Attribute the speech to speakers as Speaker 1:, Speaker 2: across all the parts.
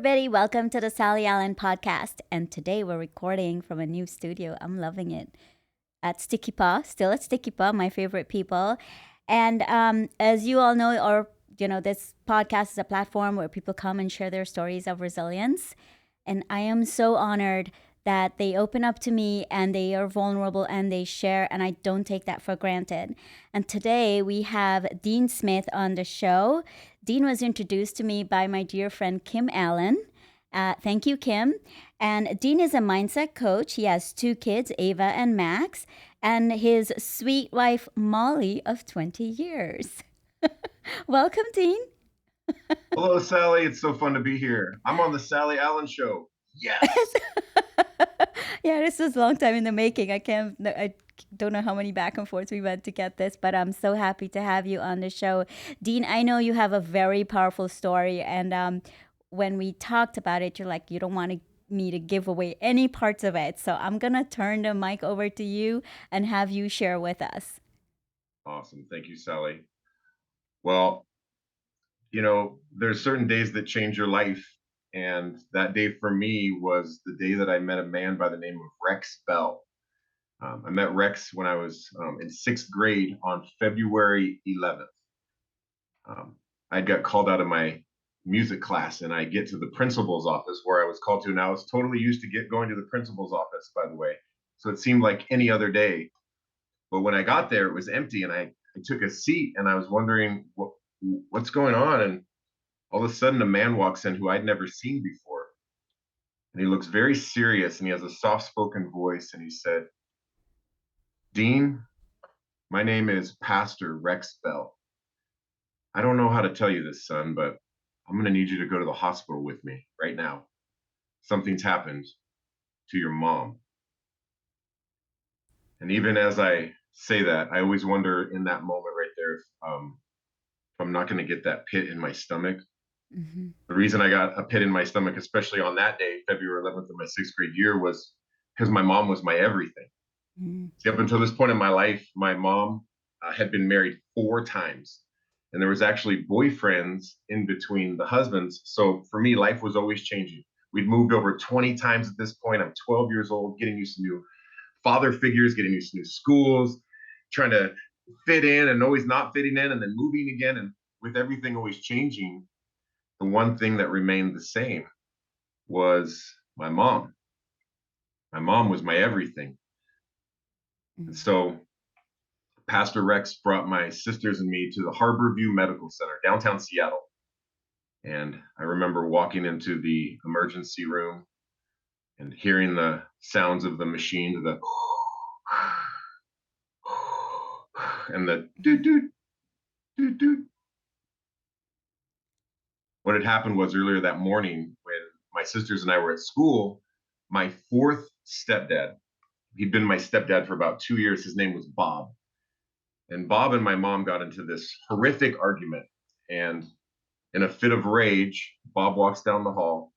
Speaker 1: everybody. Welcome to the Sally Allen podcast. And today we're recording from a new studio. I'm loving it. At Sticky Paw, still at Sticky Paw, my favorite people. And as you all know, this podcast is a platform where people come and share their stories of resilience. And I am so honored that they open up to me and they are vulnerable and they share, and I don't take that for granted. And today we have Dean Smith on the show. Dean was introduced to me by my dear friend Kim Allen. Thank you, Kim. And Dean is a mindset coach. He has two kids, Ava and Max, and his sweet wife, Molly, of 20 years. Welcome, Dean.
Speaker 2: Hello, Sally. It's so fun to be here. I'm on the Sally Allen Show. Yes.
Speaker 1: Yeah, this was a long time in the making. I don't know how many back and forths we went to get this, but I'm so happy to have you on the show. Dean, I know you have a very powerful story, and when we talked about it, you're like, you don't want me to give away any parts of it. So I'm going to turn the mic over to you and have you share with us.
Speaker 2: Awesome. Thank you, Sally. Well, there's certain days that change your life. And that day for me was the day that I met a man by the name of Rex Bell. I met Rex when I was in sixth grade on February 11th. I got called out of my music class and I get to the principal's office where I was called to. And I was totally used to going to the principal's office, by the way. So it seemed like any other day. But when I got there, it was empty, and I took a seat, and I was wondering what's going on. And all of a sudden, a man walks in who I'd never seen before, and he looks very serious, and he has a soft-spoken voice, and he said, "Dean, my name is Pastor Rex Bell. I don't know how to tell you this, son, but I'm going to need you to go to the hospital with me right now. Something's happened to your mom." And even as I say that, I always wonder in that moment right there if I'm not going to get that pit in my stomach.
Speaker 1: Mm-hmm.
Speaker 2: The reason I got a pit in my stomach, especially on that day, February 11th of my sixth grade year, was because my mom was my everything.
Speaker 1: Mm-hmm.
Speaker 2: See, up until this point in my life, my mom had been married 4 times, and there was actually boyfriends in between the husbands. So for me, life was always changing. We'd moved over 20 times at this point. I'm 12 years old, getting used to new father figures, getting used to new schools, trying to fit in and always not fitting in, and then moving again. And with everything always changing, the one thing that remained the same was my mom. My mom was my everything.
Speaker 1: Mm-hmm.
Speaker 2: And so Pastor Rex brought my sisters and me to the Harborview Medical Center, downtown Seattle. And I remember walking into the emergency room and hearing the sounds of the machine, the and the doot doot doot doot. What had happened was earlier that morning when my sisters and I were at school, my 4th stepdad, he'd been my stepdad for about 2 years. His name was Bob. And Bob and my mom got into this horrific argument. And in a fit of rage, Bob walks down the hall,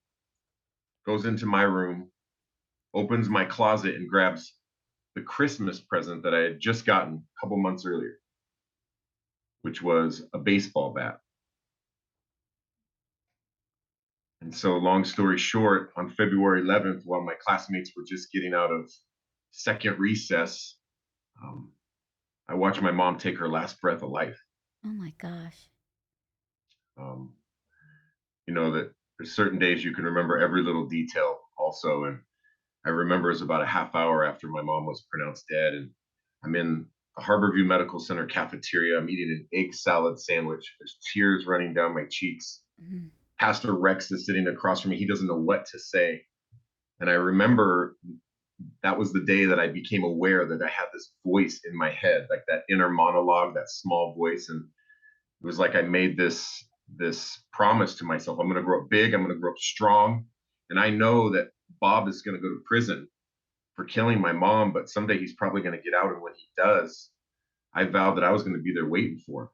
Speaker 2: goes into my room, opens my closet, and grabs the Christmas present that I had just gotten a couple months earlier, which was a baseball bat. And so, long story short, on February 11th, while my classmates were just getting out of second recess, I watched my mom take her last breath of life.
Speaker 1: Oh my gosh.
Speaker 2: Um, that there's certain days you can remember every little detail also. And I remember it was about a half hour after my mom was pronounced dead. And I'm in the Harborview Medical Center cafeteria. I'm eating an egg salad sandwich. There's tears running down my cheeks.
Speaker 1: Mm-hmm.
Speaker 2: Pastor Rex is sitting across from me. He doesn't know what to say. And I remember that was the day that I became aware that I had this voice in my head, like that inner monologue, that small voice. And it was like I made this promise to myself. I'm going to grow up big. I'm going to grow up strong. And I know that Bob is going to go to prison for killing my mom, but someday he's probably going to get out. And when he does, I vowed that I was going to be there waiting for him,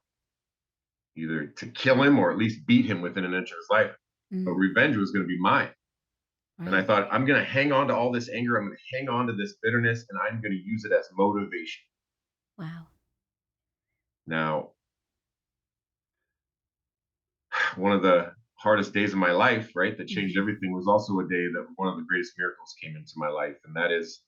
Speaker 2: either to kill him or at least beat him within an inch of his life.
Speaker 1: Mm-hmm.
Speaker 2: But revenge was going to be mine. Right. And I thought, I'm going to hang on to all this anger. I'm going to hang on to this bitterness, and I'm going to use it as motivation.
Speaker 1: Wow.
Speaker 2: Now, one of the hardest days of my life, right, that changed
Speaker 1: Hmm.
Speaker 2: everything, was also a day that one of the greatest miracles came into my life. And that is,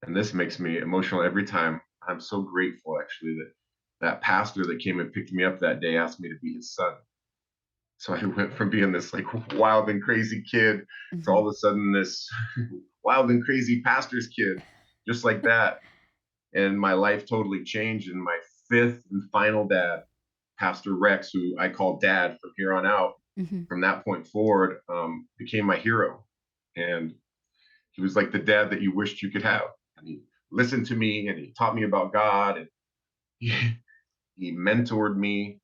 Speaker 2: and this makes me emotional every time. I'm so grateful actually that that pastor that came and picked me up that day asked me to be his son. So I went from being this like wild and crazy kid to
Speaker 1: Hmm.
Speaker 2: all of a sudden this wild and crazy pastor's kid, just like that. And my life totally changed. And my fifth and final dad, Pastor Rex, who I call dad from here on out,
Speaker 1: Hmm.
Speaker 2: from that point forward, became my hero. And he was like the dad that you wished you could have. And he listened to me and he taught me about God and he, he mentored me.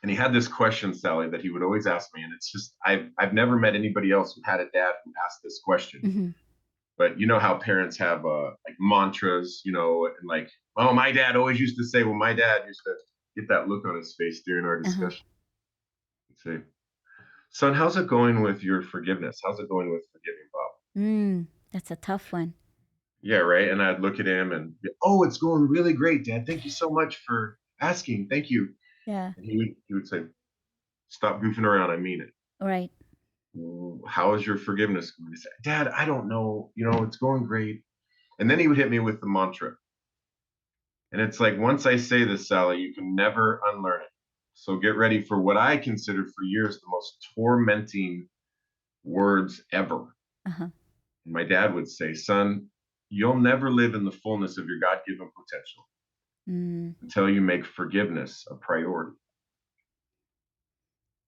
Speaker 2: And he had this question, Sally, that he would always ask me. And it's just, I've never met anybody else who had a dad who asked this question.
Speaker 1: Hmm.
Speaker 2: But you know how parents have like mantras, and like, oh, my dad always used to say, well, my dad used to get that look on his face during our
Speaker 1: Uh-huh.
Speaker 2: discussion. He'd say, son, how's it going with your forgiveness? How's it going with forgiving Bob?
Speaker 1: That's a tough one.
Speaker 2: Yeah, right. And I'd look at him and be, oh, it's going really great, Dad. Thank you so much for asking. Thank you.
Speaker 1: Yeah.
Speaker 2: And he would say, stop goofing around. I mean it.
Speaker 1: Right.
Speaker 2: How is your forgiveness going? I said, Dad, I don't know. It's going great. And then he would hit me with the mantra. And it's like, once I say this, Sally, you can never unlearn it. So get ready for what I considered for years the most tormenting words ever.
Speaker 1: Uh-huh.
Speaker 2: And my dad would say, son, you'll never live in the fullness of your God given potential
Speaker 1: Mm.
Speaker 2: until you make forgiveness a priority.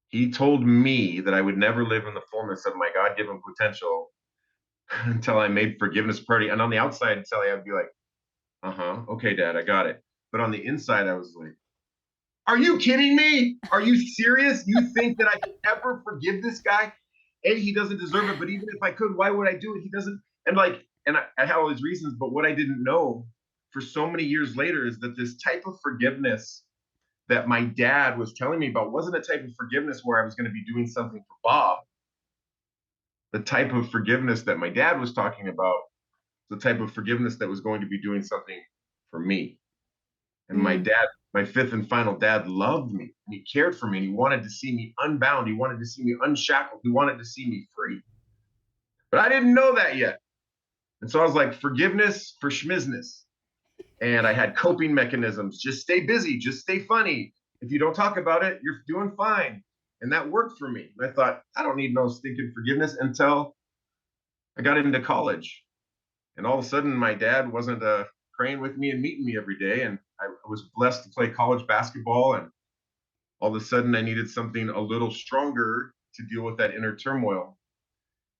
Speaker 2: He told me that I would never live in the fullness of my God given potential until I made forgiveness a priority. And on the outside, Sally, I'd be like, uh huh, okay, dad, I got it. But on the inside, I was like, are you kidding me? Are you serious? You think that I could ever forgive this guy? A, he doesn't deserve it, but even if I could, why would I do it? He doesn't. And like, and I had all these reasons, but what I didn't know for so many years later is that this type of forgiveness that my dad was telling me about wasn't a type of forgiveness where I was going to be doing something for Bob. The type of forgiveness that my dad was talking about, the type of forgiveness that was going to be doing something for me. And my
Speaker 1: Mm.
Speaker 2: dad, my fifth and final dad, loved me and he cared for me and he wanted to see me unbound. He wanted to see me unshackled. He wanted to see me free. But I didn't know that yet. And so I was like, forgiveness for schmizness. And I had coping mechanisms. Just stay busy, just stay funny. If you don't talk about it, you're doing fine. And that worked for me. And I thought, I don't need no stinking forgiveness until I got into college. And all of a sudden, my dad wasn't praying with me and meeting me every day. And I was blessed to play college basketball. And all of a sudden I needed something a little stronger to deal with that inner turmoil.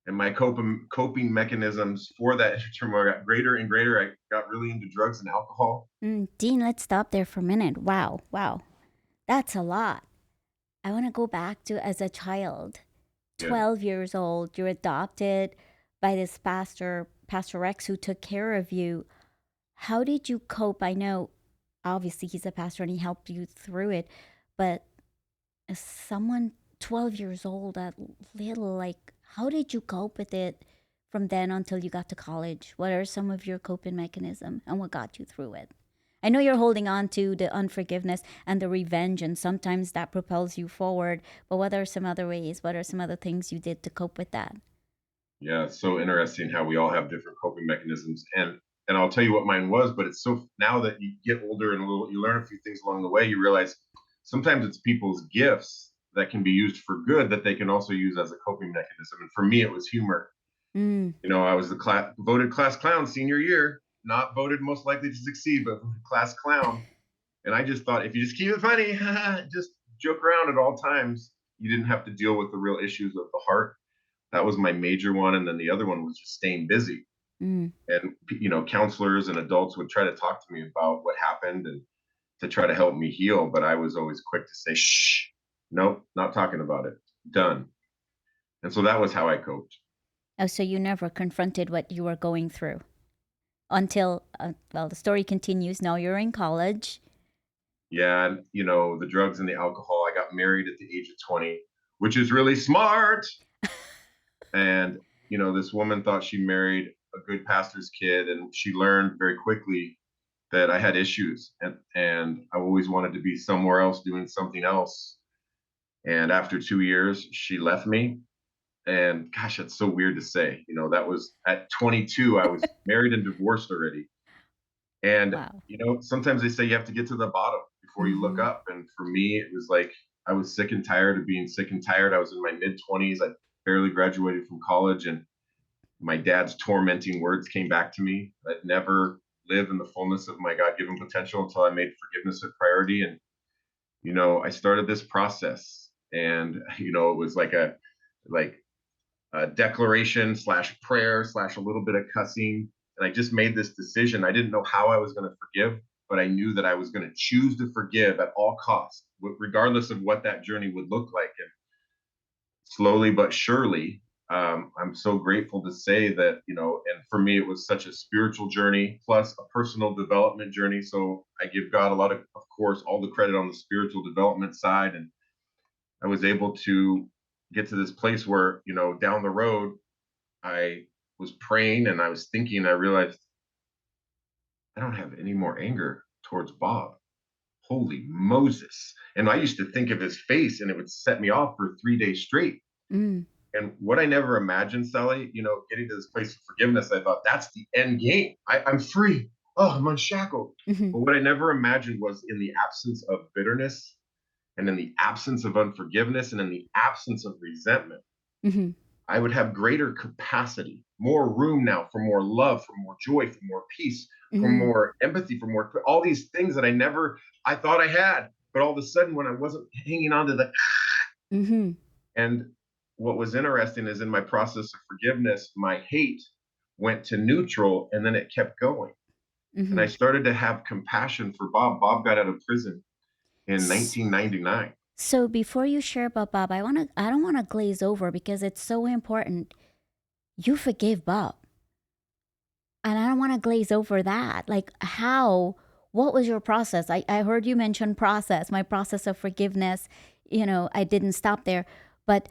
Speaker 2: And my coping mechanisms for that inner turmoil got greater and greater. I got really into drugs and alcohol.
Speaker 1: Dean, let's stop there for a minute. Wow. Wow. That's a lot. I want to go back to as a child,
Speaker 2: Yeah.
Speaker 1: 12 years old, you're adopted by this pastor, Pastor Rex, who took care of you. How did you cope? I know obviously he's a pastor and he helped you through it, but as someone 12 years old, that little, like, how did you cope with it from then until you got to college? What are some of your coping mechanisms and what got you through it? I know you're holding on to the unforgiveness and the revenge, and sometimes that propels you forward. But what are some other ways? What are some other things you did to cope with that?
Speaker 2: Yeah, it's so interesting how we all have different coping mechanisms. And I'll tell you what mine was, but it's so now that you get older and a little you learn a few things along the way, you realize sometimes it's people's gifts that can be used for good that they can also use as a coping mechanism. And for me it was humor.
Speaker 1: Mm.
Speaker 2: I was the voted class clown senior year, not voted most likely to succeed, but voted class clown. And I just thought if you just keep it funny, just joke around at all times, you didn't have to deal with the real issues of the heart. That was my major one. And then the other one was just staying busy.
Speaker 1: Mm.
Speaker 2: And, counselors and adults would try to talk to me about what happened and to try to help me heal. But I was always quick to say, shh, nope, not talking about it. Done. And so that was how I coped.
Speaker 1: Oh, so you never confronted what you were going through until, well, the story continues. Now you're in college.
Speaker 2: Yeah, and the drugs and the alcohol. I got married at the age of 20, which is really smart. And this woman thought she married a good pastor's kid, and she learned very quickly that I had issues, and I always wanted to be somewhere else doing something else. And after 2 years, she left me. And gosh, that's so weird to say. That was at 22. I was married and divorced already. And,
Speaker 1: Wow.
Speaker 2: sometimes they say you have to get to the bottom before you look
Speaker 1: Mm-hmm.
Speaker 2: up. And for me, it was like I was sick and tired of being sick and tired. I was in my mid 20s. I barely graduated from college. And my dad's tormenting words came back to me. I'd never live in the fullness of my God given potential until I made forgiveness a priority. And, I started this process. And, it was like a declaration slash prayer slash a little bit of cussing. And I just made this decision. I didn't know how I was going to forgive, but I knew that I was going to choose to forgive at all costs, regardless of what that journey would look like. And slowly but surely, I'm so grateful to say that, and for me, it was such a spiritual journey plus a personal development journey. So I give God a lot of course, all the credit on the spiritual development side. And I was able to get to this place where, down the road, I was praying and I was thinking, I realized I don't have any more anger towards Bob. Holy Moses. And I used to think of his face and it would set me off for 3 days straight.
Speaker 1: Mm.
Speaker 2: And what I never imagined, Sally, getting to this place of forgiveness, I thought that's the end game. I'm free. Oh, I'm unshackled.
Speaker 1: Mm-hmm.
Speaker 2: But what I never imagined was in the absence of bitterness and in the absence of unforgiveness and in the absence of resentment,
Speaker 1: Mm-hmm.
Speaker 2: I would have greater capacity, more room now for more love, for more joy, for more peace, for
Speaker 1: Mm-hmm.
Speaker 2: more empathy, for more all these things that I thought I had. But all of a sudden, when I wasn't hanging on to the,
Speaker 1: Mm-hmm.
Speaker 2: and what was interesting is in my process of forgiveness, my hate went to neutral and then it kept going. And I
Speaker 1: Mm-hmm.
Speaker 2: started to have compassion for Bob. Bob got out of prison in 1999.
Speaker 1: So before you share about Bob, I don't want to glaze over because it's so important. You forgive Bob. And I don't want to glaze over that. Like how what was your process? I heard you mention process, my process of forgiveness. I didn't stop there. But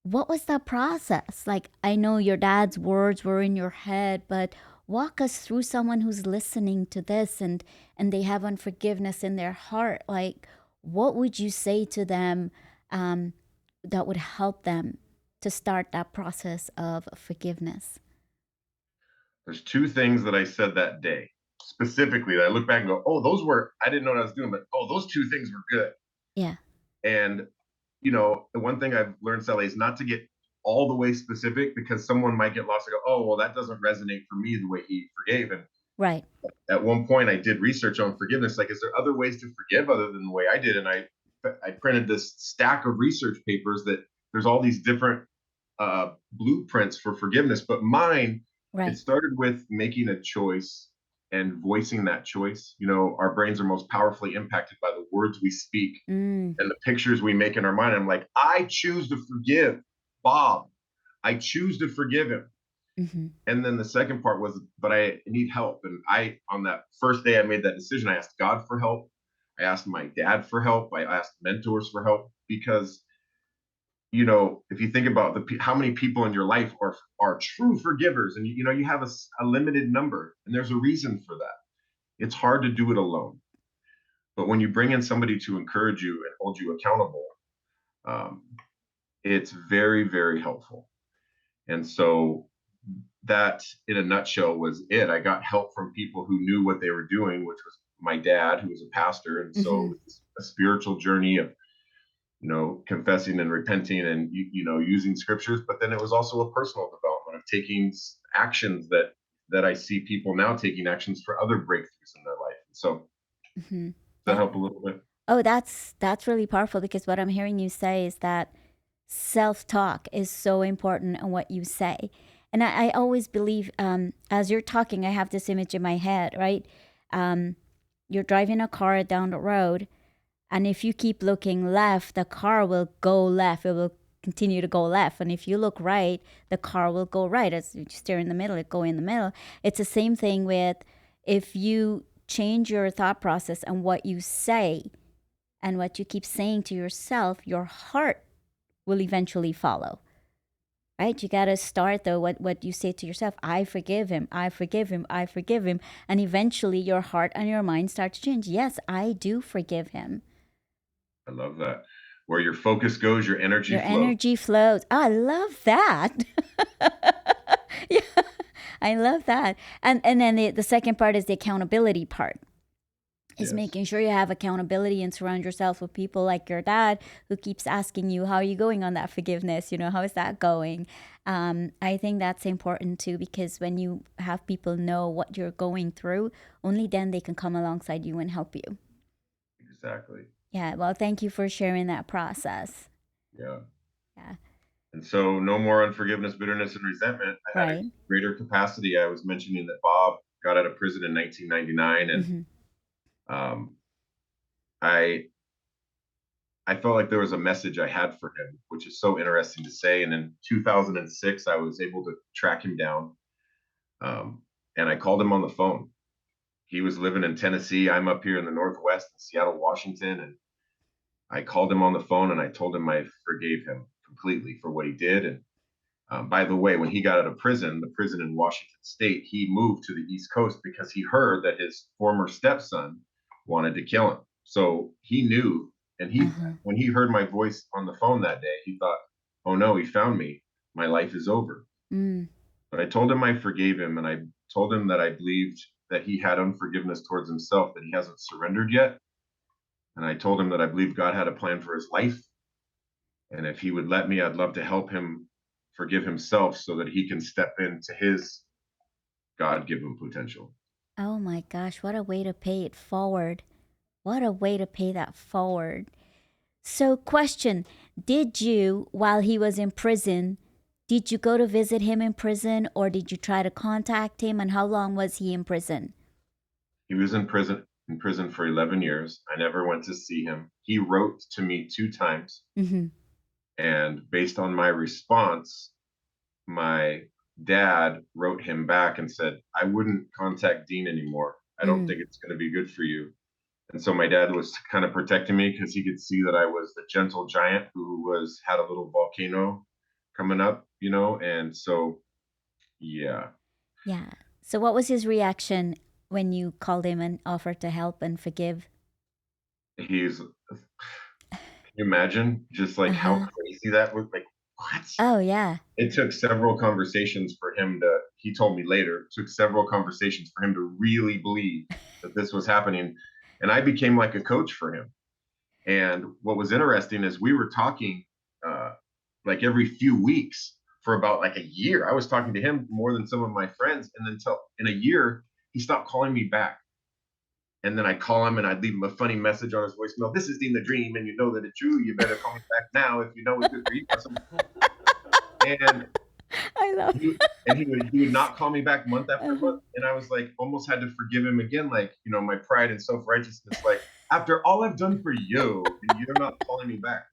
Speaker 1: what was that process? Like I know your dad's words were in your head, but walk us through someone who's listening to this and they have unforgiveness in their heart. Like what would you say to them um, that would help them to start that process of forgiveness?
Speaker 2: There's two things that I said that day specifically that I look back and go, oh, I didn't know what I was doing, but oh, those two things were good.
Speaker 1: Yeah.
Speaker 2: And, the one thing I've learned, Sally, is not to get all the way specific because someone might get lost and go, oh, well, that doesn't resonate for me the way he forgave. And
Speaker 1: Right.
Speaker 2: at one point, I did research on forgiveness. Like, is there other ways to forgive other than the way I did? And I printed this stack of research papers that there's all these different blueprints for forgiveness. But mine, it
Speaker 1: Right.
Speaker 2: started with making a choice and voicing that choice. Our brains are most powerfully impacted by the words we speak
Speaker 1: Mm.
Speaker 2: and the pictures we make in our mind. I'm like, I choose to forgive Bob. I choose to forgive him.
Speaker 1: Mm-hmm.
Speaker 2: And then the second part was, but I need help. And on that first day I made that decision, I asked God for help. I asked my dad for help. I asked mentors for help because, if you think about how many people in your life are true forgivers, and you have a limited number, and there's a reason for that. It's hard to do it alone, but when you bring in somebody to encourage you and hold you accountable, um, it's very, very helpful. And so that, in a nutshell, was it. I got help from people who knew what they were doing, which was my dad, who was a pastor. And so
Speaker 1: Mm-hmm.
Speaker 2: it was a spiritual journey of, confessing and repenting and, using scriptures. But then it was also a personal development of taking actions that I see people now taking actions for other breakthroughs in their life. So does
Speaker 1: Mm-hmm.
Speaker 2: that
Speaker 1: Yeah.
Speaker 2: help a little bit?
Speaker 1: Oh, that's really powerful because what I'm hearing you say is that self-talk is so important in what you say. And I always believe, as you're talking, I have this image in my head, right? Um, you're driving a car down the road, and if you keep looking left, the car will go left. It will continue to go left. And if you look right, the car will go right. As you steer in the middle, it go in the middle. It's the same thing with if you change your thought process and what you say and what you keep saying to yourself, your heart will eventually follow. Right? You got to start though what you say to yourself. I forgive him. I forgive him. I forgive him. And eventually your heart and your mind start to change. Yes, I do forgive him.
Speaker 2: I love that. Where your focus goes, your energy
Speaker 1: Your
Speaker 2: flows.
Speaker 1: energy flows. I love that. Yeah, I love that. And then the second part is the accountability part. Is
Speaker 2: Yes,
Speaker 1: making sure you have accountability and surround yourself with people like your dad who keeps asking you, how are you going on that forgiveness? How is that going? I think that's important too, because when you have people know what you're going through, only then they can come alongside you and help you.
Speaker 2: exactly.
Speaker 1: Yeah, well, thank you for sharing that process.
Speaker 2: Yeah.
Speaker 1: Yeah,
Speaker 2: And so no more unforgiveness, bitterness, and resentment. I had a
Speaker 1: right.
Speaker 2: greater capacity. I was mentioning that Bob got out of prison in 1999, and
Speaker 1: Mm-hmm.
Speaker 2: um, I I felt like there was a message I had for him, which is so interesting to say. And in 2006, I was able to track him down, um, and I called him on the phone. He was living in Tennessee. I'm up here in the Northwest, in Seattle, Washington, and I called him on the phone and I told him I forgave him completely for what he did. And by the way, when he got out of prison, the prison in Washington State, he moved to the East Coast because he heard that his former stepson wanted to kill him. So he knew, and he
Speaker 1: Uh-huh.
Speaker 2: when he heard my voice on the phone that day, he thought, "Oh no, he found me. My life is over."
Speaker 1: Mm.
Speaker 2: But I told him I forgave him, and I told him that I believed that he had unforgiveness towards himself, that he hasn't surrendered yet. And I told him that I believed God had a plan for his life. And if he would let me, I'd love to help him forgive himself so that he can step into his God given potential.
Speaker 1: Oh my gosh, what a way to pay it forward. What a way to pay that forward. So, question, did you, while he was in prison, did you go to visit him in prison or did you try to contact him? And how long was he in prison?
Speaker 2: He was in prison for 11 years. I never went to see him. He wrote to me 2 times.
Speaker 1: Mm-hmm.
Speaker 2: And based on my response, my dad wrote him back and said, I wouldn't contact Dean anymore. I don't
Speaker 1: Mm.
Speaker 2: think it's going to be good for you. And so my dad was kind of protecting me because he could see that I was the gentle giant who was had a little volcano coming up. And so yeah,
Speaker 1: Yeah. So, what was his reaction when you called him and offered to help and forgive?
Speaker 2: he's can you imagine just
Speaker 1: Uh
Speaker 2: like how
Speaker 1: huh.
Speaker 2: crazy that was? Like, what?
Speaker 1: Oh, yeah.
Speaker 2: It took several conversations for him to he told me later, it took several conversations for him to really believe that this was happening. And I became like a coach for him. And what was interesting is we were talking like every few weeks for about like a year. I was talking to him more than some of my friends. And then in a year, he stopped calling me back. And then I call him and I'd leave him a funny message on his voicemail. This is Dean the Dream, and you know that it's true. You better call me back now if you know it's good for you. And
Speaker 1: I love
Speaker 2: he would not call me back month after
Speaker 1: uh huh.
Speaker 2: month. And I was like, almost had to forgive him again, like, my pride and self-righteousness, like, after all I've done for you, and you're not calling me back.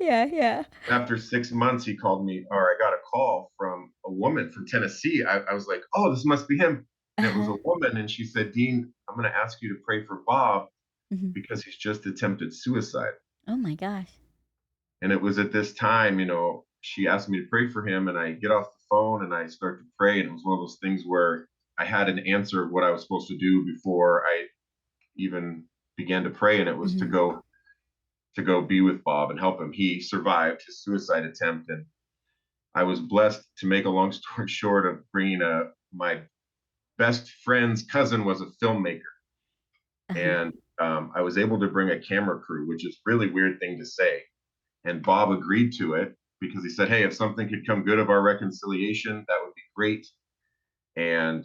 Speaker 1: Yeah, yeah.
Speaker 2: After 6 months, he called me, or I got a call from a woman from Tennessee. I was like, oh, this must be him.
Speaker 1: Uh
Speaker 2: And it was
Speaker 1: huh.
Speaker 2: a woman. And she said, Dean, I'm going to ask you to pray for Bob
Speaker 1: Mm-hmm.
Speaker 2: because he's just attempted suicide.
Speaker 1: Oh my gosh.
Speaker 2: And it was at this time, she asked me to pray for him. And I get off the phone and I start to pray. And it was one of those things where I had an answer of what I was supposed to do before I even began to pray. And it was to
Speaker 1: Mm-hmm.
Speaker 2: go be with Bob and help him. He survived his suicide attempt, and I was blessed, to make a long story short, of bringing my best friend's cousin was a filmmaker,
Speaker 1: Uh huh.
Speaker 2: and I was able to bring a camera crew, which is a really weird thing to say. And Bob agreed to it because he said, "Hey, if something could come good of our reconciliation, that would be great." And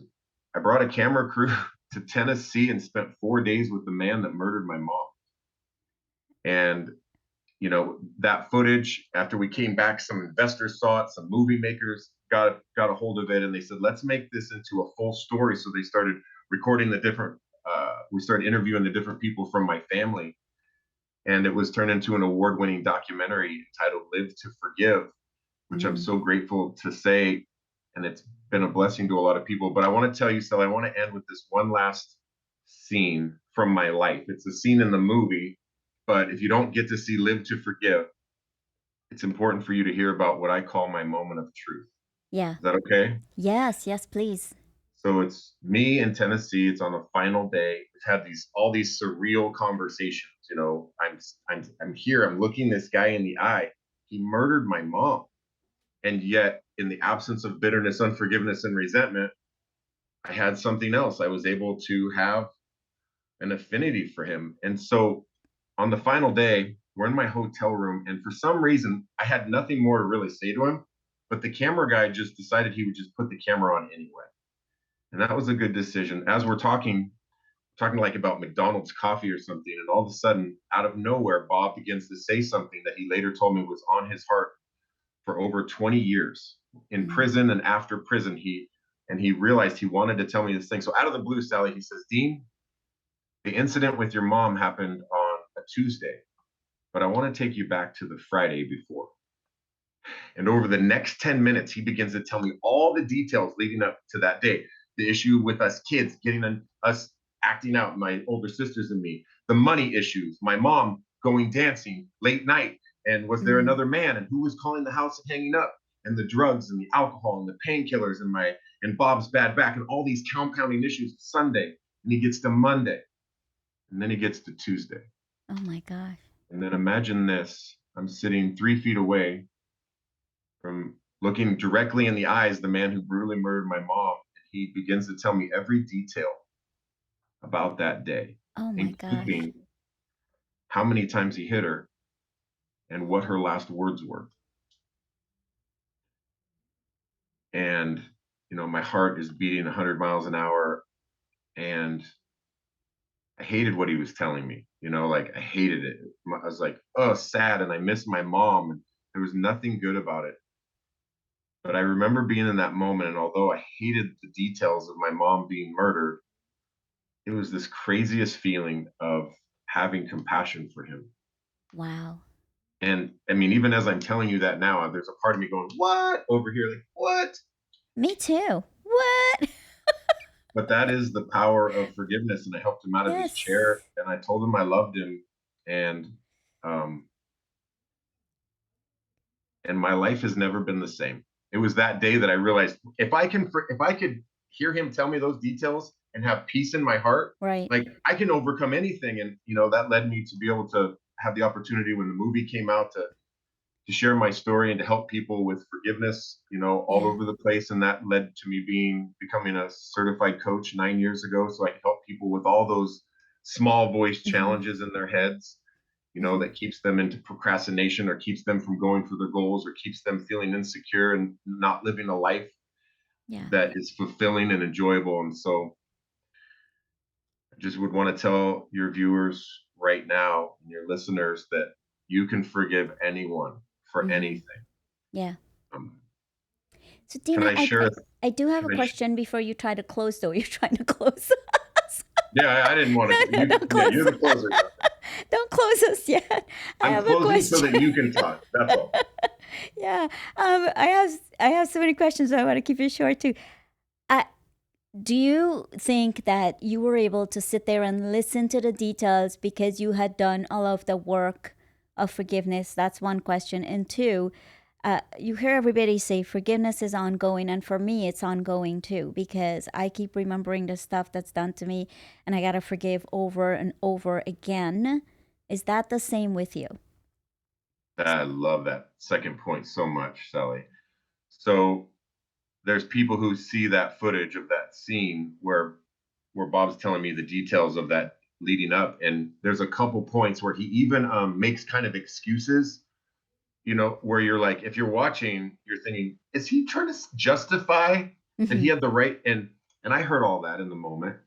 Speaker 2: I brought a camera crew to Tennessee and spent 4 days with the man that murdered my mom. And that footage, after we came back, some investors saw it, some movie makers got a hold of it, and they said, let's make this into a full story. So they started recording the different we started interviewing the different people from my family, and it was turned into an award-winning documentary entitled Live to Forgive, which I'm
Speaker 1: Mm.
Speaker 2: so grateful to say. And it's been a blessing to a lot of people. But I want to tell you, Stella, I want to end with this one last scene from my life. It's a scene in the movie, but if you don't get to see Live to Forgive, it's important for you to hear about what I call my moment of truth.
Speaker 1: Yeah.
Speaker 2: Is that okay?
Speaker 1: Yes, yes, please.
Speaker 2: So it's me in Tennessee. It's on the final day. We've had all these surreal conversations. I'm here, I'm looking this guy in the eye. He murdered my mom. And yet, in the absence of bitterness, unforgiveness, and resentment, I had something else. I was able to have an affinity for him. And so on the final day, we're in my hotel room, and for some reason, I had nothing more to really say to him. But the camera guy just decided he would just put the camera on anyway. And that was a good decision. As we're talking like about McDonald's coffee or something, and all of a sudden, out of nowhere, Bob begins to say something that he later told me was on his heart for over 20 years in
Speaker 1: Mm.
Speaker 2: prison and after prison. He realized he wanted to tell me this thing. So out of the blue, Sally, he says, Dean, the incident with your mom happened on a Tuesday, but I want to take you back to the Friday before. And over the next 10 minutes, he begins to tell me all the details leading up to that day. The issue with us kids, getting us acting out, my older sisters and me, the money issues, my mom going dancing late night. And was there
Speaker 1: Mm.
Speaker 2: another man? And who was calling the house and hanging up? And the drugs and the alcohol and the painkillers and Bob's bad back and all these compounding issues Sunday. And he gets to Monday. And then he gets to Tuesday.
Speaker 1: Oh my gosh.
Speaker 2: And then imagine this. I'm sitting 3 feet away from looking directly in the eyes the man who brutally murdered my mom. And he begins to tell me every detail about that day,
Speaker 1: Oh my gosh.
Speaker 2: including how many times he hit her and what her last words were. And, my heart is beating 100 miles an hour. And I hated what he was telling me, like I hated it. I was like, oh, sad. And I miss my mom. And there was nothing good about it. But I remember being in that moment. And although I hated the details of my mom being murdered, it was this craziest feeling of having compassion for him.
Speaker 1: Wow.
Speaker 2: And I mean, even as I'm telling you that now, there's a part of me going, what? Over here, like, what?
Speaker 1: Me too. What?
Speaker 2: But that is the power of forgiveness. And I helped him out of his
Speaker 1: Yes.
Speaker 2: chair and I told him I loved him. And, um, and my life has never been the same. It was that day that I realized if I could hear him tell me those details and have peace in my heart,
Speaker 1: Right.
Speaker 2: like I can overcome anything. And that led me to be able to have the opportunity when the movie came out to share my story and to help people with forgiveness, all
Speaker 1: Yeah.
Speaker 2: over the place. And that led to me becoming a certified coach 9 years ago. So I can help people with all those small voice
Speaker 1: Hmm.
Speaker 2: challenges in their heads,
Speaker 1: Hmm.
Speaker 2: that keeps them into procrastination or keeps them from going for their goals or keeps them feeling insecure and not living a life
Speaker 1: Yeah.
Speaker 2: that is fulfilling and enjoyable. And so I just would want to tell your viewers right now and your listeners that you can forgive anyone for
Speaker 1: Hmm.
Speaker 2: anything.
Speaker 1: Yeah.
Speaker 2: Um,
Speaker 1: So
Speaker 2: can
Speaker 1: Dina,
Speaker 2: I share?
Speaker 1: I do have a
Speaker 2: Can I?
Speaker 1: question before you try to close. Though you're trying to close us.
Speaker 2: Yeah, I didn't want
Speaker 1: No,
Speaker 2: to.
Speaker 1: no,
Speaker 2: You,
Speaker 1: don't
Speaker 2: yeah,
Speaker 1: close.
Speaker 2: you're the closer.
Speaker 1: Don't close us yet. I
Speaker 2: I'm
Speaker 1: have a
Speaker 2: closing so
Speaker 1: question.
Speaker 2: that you can talk. That's all.
Speaker 1: Yeah. I have so many questions, so I want to keep it short too. I, do you think that you were able to sit there and listen to the details because you had done all of the work of forgiveness? That's one question. And two, you hear everybody say forgiveness is ongoing, and for me, it's ongoing too because I keep remembering the stuff that's done to me, and I gotta forgive over and over again. Is that the same with you?
Speaker 2: I love that second point so much, Sally. So there's people who see that footage of that scene where Bob's telling me the details of that leading up, and there's a couple points where he even makes kind of excuses. Where you're like, if you're watching, you're thinking, is he trying to justify that he
Speaker 1: Mm-hmm.
Speaker 2: had the right? And I heard all that in the moment.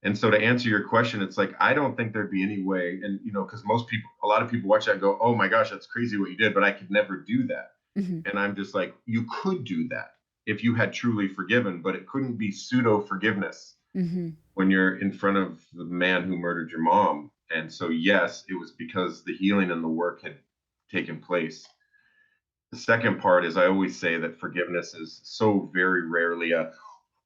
Speaker 2: And so to answer your question, it's like I don't think there'd be any way, and because a lot of people watch that and go, "Oh my gosh, that's crazy what you did," but I could never do that.
Speaker 1: Mm-hmm.
Speaker 2: And I'm just like, you could do that if you had truly forgiven, but it couldn't be pseudo forgiveness
Speaker 1: Mm-hmm.
Speaker 2: when you're in front of the man who murdered your mom. And so, yes, it was because the healing and the work had taken place. The second part is I always say that forgiveness is so very rarely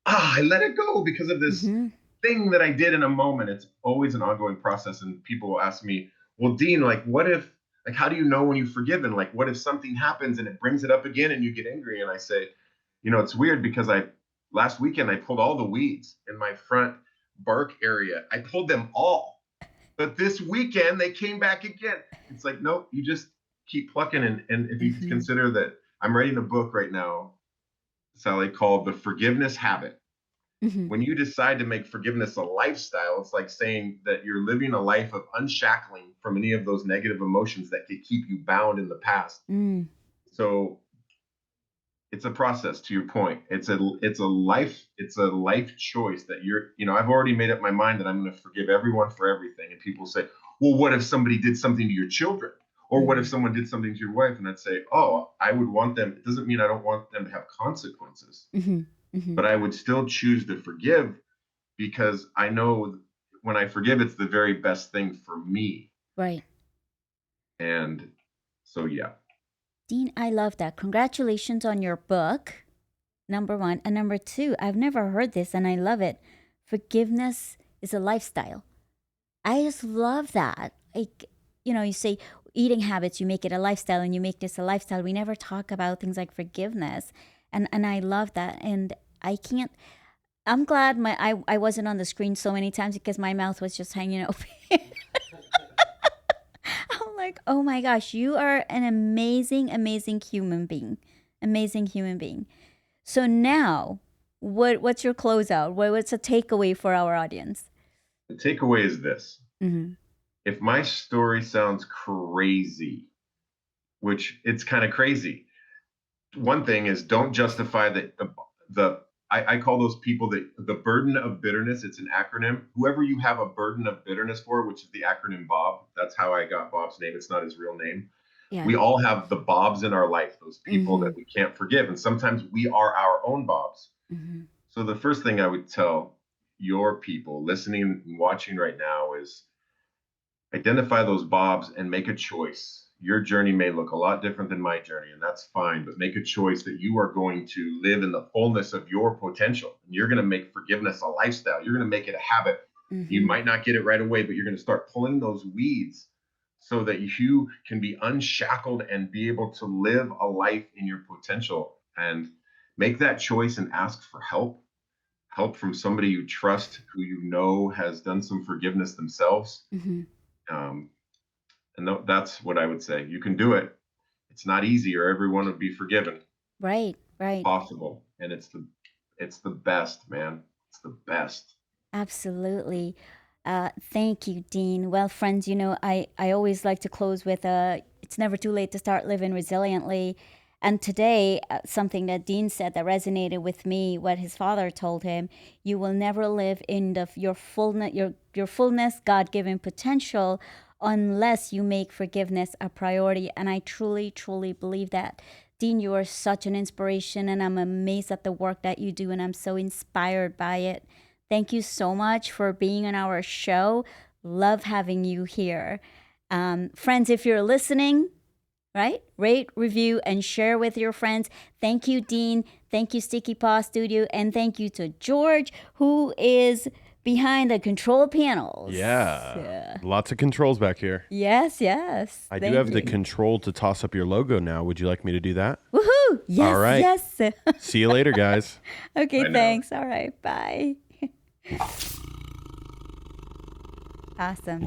Speaker 2: I let it go because of this
Speaker 1: Mm-hmm.
Speaker 2: thing that I did in a moment. It's always an ongoing process. And people will ask me, well, Dean, like, what if, like, how do you know when you've forgiven? Like, what if something happens and it brings it up again and you get angry? And I say, it's weird because last weekend, I pulled all the weeds in my front bark area. I pulled them all. But this weekend they came back again. It's like, nope, you just keep plucking. And if you
Speaker 1: Mm-hmm.
Speaker 2: consider that I'm writing a book right now, Sally, called The Forgiveness Habit.
Speaker 1: Mm-hmm.
Speaker 2: When you decide to make forgiveness a lifestyle, it's like saying that you're living a life of unshackling from any of those negative emotions that could keep you bound in the past.
Speaker 1: Mm.
Speaker 2: So it's a process, to your point. It's a life choice that I've already made up my mind that I'm going to forgive everyone for everything. And people say, well, what if somebody did something to your children, or what if
Speaker 1: Mm-hmm.
Speaker 2: someone did something to your wife? And I'd say, oh, I would want them. It doesn't mean I don't want them to have consequences,
Speaker 1: Mm-hmm. Mm-hmm.
Speaker 2: but I would still choose to forgive, because I know when I forgive, it's the very best thing for me.
Speaker 1: Right.
Speaker 2: And so, yeah.
Speaker 1: Dean, I love that. Congratulations on your book, number one. And number two, I've never heard this and I love it. Forgiveness is a lifestyle. I just love that. Like, you say eating habits, you make it a lifestyle and you make this a lifestyle. We never talk about things like forgiveness. And I love that. And I can't, I'm glad I wasn't on the screen so many times because my mouth was just hanging open. I'm like, oh my gosh, you are an amazing, amazing human being. Amazing human being. So now, what's your closeout? What's a takeaway for our audience?
Speaker 2: The takeaway is this:
Speaker 1: Mm-hmm.
Speaker 2: if my story sounds crazy, which it's kind of crazy, one thing is, don't justify the I call those people the burden of bitterness. It's an acronym. Whoever you have a burden of bitterness for, which is the acronym Bob, that's how I got Bob's name. It's not his real name.
Speaker 1: Yeah.
Speaker 2: We all have the Bobs in our life, those people
Speaker 1: Mm-hmm.
Speaker 2: that we can't forgive. And sometimes we are our own Bobs.
Speaker 1: Mm-hmm.
Speaker 2: So the first thing I would tell your people listening and watching right now is identify those Bobs and make a choice. Your journey may look a lot different than my journey, and that's fine, but make a choice that you are going to live in the fullness of your potential. And you're going to make forgiveness a lifestyle. You're going to make it a habit. You
Speaker 1: Mm-hmm.
Speaker 2: might not get it right away, but you're going to start pulling those weeds so that you can be unshackled and be able to live a life in your potential. And make that choice and ask for help from somebody you trust, who you know has done some forgiveness themselves.
Speaker 1: Mm-hmm.
Speaker 2: Um, and that's what I would say. You can do it. It's not easy, or everyone would be forgiven.
Speaker 1: Right,
Speaker 2: It's
Speaker 1: right.
Speaker 2: possible, and it's the best, man. It's the best.
Speaker 1: Absolutely. Thank you, Dean. Well, friends, I always like to close with it's never too late to start living resiliently. And today, something that Dean said that resonated with me, what his father told him, you will never live in your fullness, your fullness, God-given potential unless you make forgiveness a priority. And I truly, truly believe that. Dean, you are such an inspiration, and I'm amazed at the work that you do, and I'm so inspired by it. Thank you so much for being on our show. Love having you here. Friends, if you're listening, right, rate, review, and share with your friends. Thank you, Dean. Thank you, Sticky Paw Studio. And thank you to George, who is behind the control panels.
Speaker 3: Yeah. Lots of controls back here.
Speaker 1: Yes, yes.
Speaker 3: I do
Speaker 1: Thank
Speaker 3: have the
Speaker 1: you.
Speaker 3: control to toss up your logo now. Would you like me to do that?
Speaker 1: Woohoo! Yes,
Speaker 3: All right.
Speaker 1: yes.
Speaker 3: See you later, guys.
Speaker 1: Okay,
Speaker 2: I know.
Speaker 1: thanks. All right, bye. Awesome.